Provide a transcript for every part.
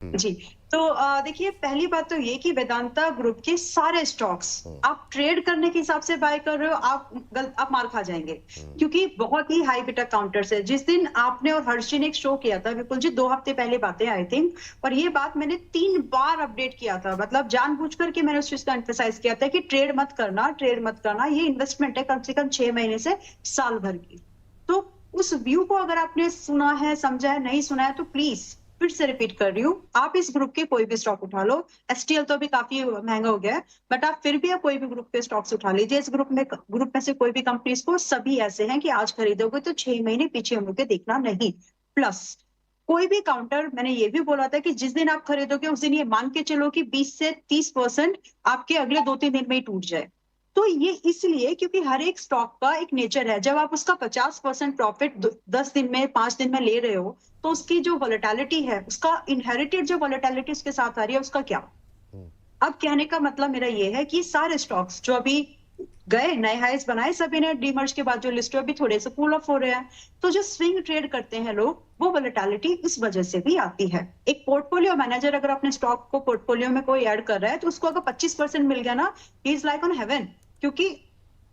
हुँ, जी। तो देखिए, पहली बात तो ये कि वेदांता ग्रुप के सारे स्टॉक्स हुँ, आप ट्रेड करने के हिसाब से बाय कर रहे हो, आप मार खा जाएँगे। हुँ, क्योंकि बहुत ही हाई बीटा काउंटर्स है। जिस दिन आपने और हर्षी ने एक शो किया था, विपुल जी 2 हफ्ते पहले बात है आई थिंक, और ये बात मैंने 3 बार अपडेट किया था। मतलब जानबूझकर के मैंने उस चीज़ का एम्फसाइज़ किया था कि ट्रेड मत करना, ये इन्वेस्टमेंट है कम से कम 6 महीने से साल भर की। तो उस व्यू को अगर आपने सुना है, समझा है, नहीं सुना है तो प्लीज़ फिर से रिपीट कर रही हूँ, आप इस ग्रुप के कोई भी स्टॉक उठा लो। एसटीएल तो अभी काफ़ी महँगा हो गया है, बट आप फिर भी आप कोई भी ग्रुप के स्टॉक्स उठा लीजिए। इस ग्रुप में से कोई भी कंपनीज़ को सभी ऐसे हैं कि आज खरीदोगे तो 6 महीने पीछे मुड़ के देखना नहीं। प्लस कोई भी काउंटर, मैंने ये भी बोला था कि जिस दिन आप खरीदोगे उस दिन ये मान के चलो कि 20 से 30% आपके अगले 2-3 दिन में ही टूट जाए। तो ये इसलिए क्योंकि हर एक स्टॉक का एक नेचर है। जब आप उसका 50% प्रॉफिट 10 दिन में, 5 दिन में ले रहे हो, तो उसकी जो वोलेटिलिटी है, उसका इनहेरिटेड जो वोलेटिलिटी उसके साथ आ रही है, उसका क्या? हुँ, अब कहने का मतलब मेरा ये है कि सारे स्टॉक्स जो अभी गए, नए हाईज़ बनाए, सभी ने डीमर्ज के बाद जो लिस्ट हुई, अभी थोड़े से कूल ऑफ हो रहे हैं। तो जो स्विंग ट्रेड करते हैं लोग, वो वोलेटिलिटी इस वजह से भी आती है। एक पोर्टफोलियो मैनेजर अगर अपने स्टॉक को पोर्टफोलियो में कोई ऐड कर रहा है, तो उसको अगर 25% मिल गया ना, he is like on heaven, क्योंकि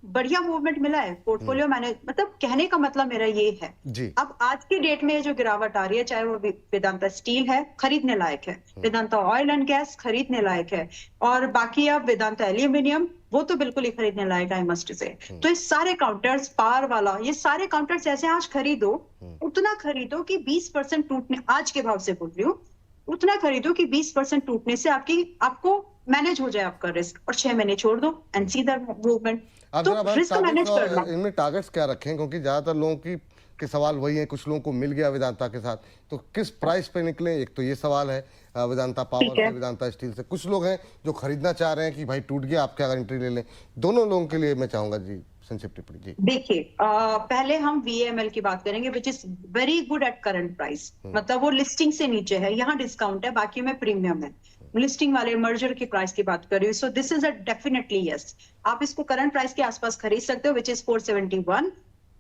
बढ़िया मूवमेंट मिला है। हुँ, पोर्टफोलियो मैनेज मतलब कहने का मतलब मेरा ये है। जी, अब आज की डेट में जो गिरावट आ रही है, चाहे वो वेदांता स्टील है, खरीदने लायक है। हुँ, वेदांता ऑयल एंड गैस खरीदने लायक है। और बाकी अब वेदांता एल्यूमीनियम, वो तो बिल्कुल ही खरीदने लायक है, आई मस्ट से। हुँ, तो ये सारे काउंटर्स, पावर वाला, ये सारे काउंटर्स ऐसे आज खरीदो, हुँ, उतना खरीदो कि 20% टूटने, आज के भाव से बोल रही हूँ, उतना खरीदो कि 20% टूटने से आपको मैनेज हो जाए आपका रिस्क, और 6 महीने छोड़ दो and hmm. See the movement. आप तो ज़रा बताएँ रिस्क टारगेट्स मैनेज करना। इनमें टारगेट्स क्या रखे हैं? क्योंकि ज़्यादातर लोगों की के सवाल वही हैं, कुछ लोगों को मिल गया वेदांता के साथ, तो किस प्राइस पे निकलें? एक तो ये सवाल है वेदांता पावर ठीक है। से, वेदांता स्टील से। कुछ लोग हैं जो खरीदना चाह रहे हैं कि भाई टूट गया, आप क्या एंट्री ले लें? दोनों लोगों के लिए मैं चाहूँगा जी, संक्षिप्त टिप्पणी। जी। देखिए, पहले हम वीएमएल की बात करेंगे, which is very good at current price. हुँ, मतलब वो लिस्टिंग से नीचे है, यहाँ डिस्काउंट है, बाकी में प्रीमियम है। हुँ, लिस्टिंग वाले मर्जर की प्राइस की बात कर रही हूँ, so this is a definitely yes. आप इसको करंट प्राइस के आसपास खरीद सकते हो, व्हिच इज 471।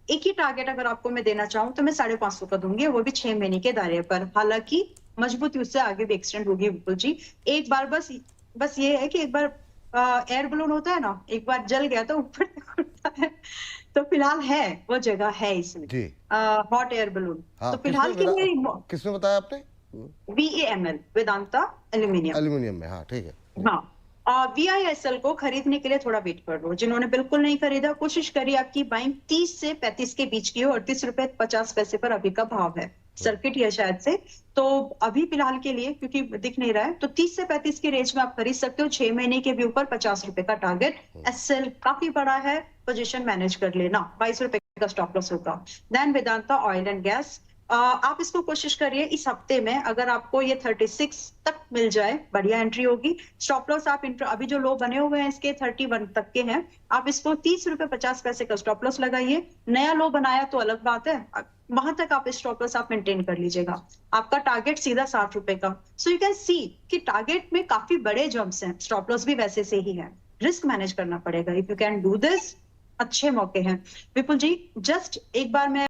एक ही टारगेट अगर आपको मैं देना चाहूँ तो मैं 550 का दूंगी, वो भी 6 महीने के दायरे पर। हालांकि मजबूती उससे आगे भी एक्सटेंड होगी विपुल जी। एक बार बस ये है कि एक बार एयर बलून होता है ना, एक बार जल गया तो ऊपर तक उड़ता है। तो फिलहाल है, वो जगह है इसमें। जी। Hot air balloon. तो हाँ, फिलहाल के लिए किसमें बताया आपने? वीएएमएल, वेदांता एल्यूमीनियम। एल्यूमीनियम में, हाँ, ठीक है। जी। हाँ, वीआईएसएल को खरीदने के लिए थोड़ा वेट कर लो। जिन्होंने बिल्कुल नहीं खरीदा, कोशिश करिए आपकी बाइंग 30 से 35 के बीच की हो, 38 रुपए 50 पैसे पर अभी का भाव है। हुँ, सर्किट या शायद से। तो अभी फिलहाल के लिए, क्योंकि दिख नहीं रहा है, तो 30 से 35 की रेंज में आप खरीद सकते हो। 6 महीने के भी ऊपर 50 रुपए का टारगेट। हुँ, एसएल काफी बड़ा है, पोजीशन मैनेज कर लेना। 22 रुपए का स्टॉप लॉस होगा। Then Vedanta oil and gas, आप इसको कोशिश करिए इस हफ्ते में, अगर आपको ये 36 तक मिल जाए, बढ़िया एंट्री होगी। स्टॉप लॉस आप अभी जो लो बने हुए हैं इसके 31 तक के हैं, आप इसको 30 रुपए 50 पैसे का स्टॉप लॉस लगाइए। नया लो बनाया तो अलग बात है, वहां तक आप स्टॉप लॉस आप मेंटेन कर लीजिएगा। आपका टारगेट सीधा 60 रुपए का। सो यू कैन सी कि टारगेट में काफी बड़े जंप्स हैं, स्टॉप लॉस भी वैसे से ही है। रिस्क मैनेज करना पड़ेगा। If you can do this, अच्छे मौके हैं। विपुल जी, जस्ट एक बार मैं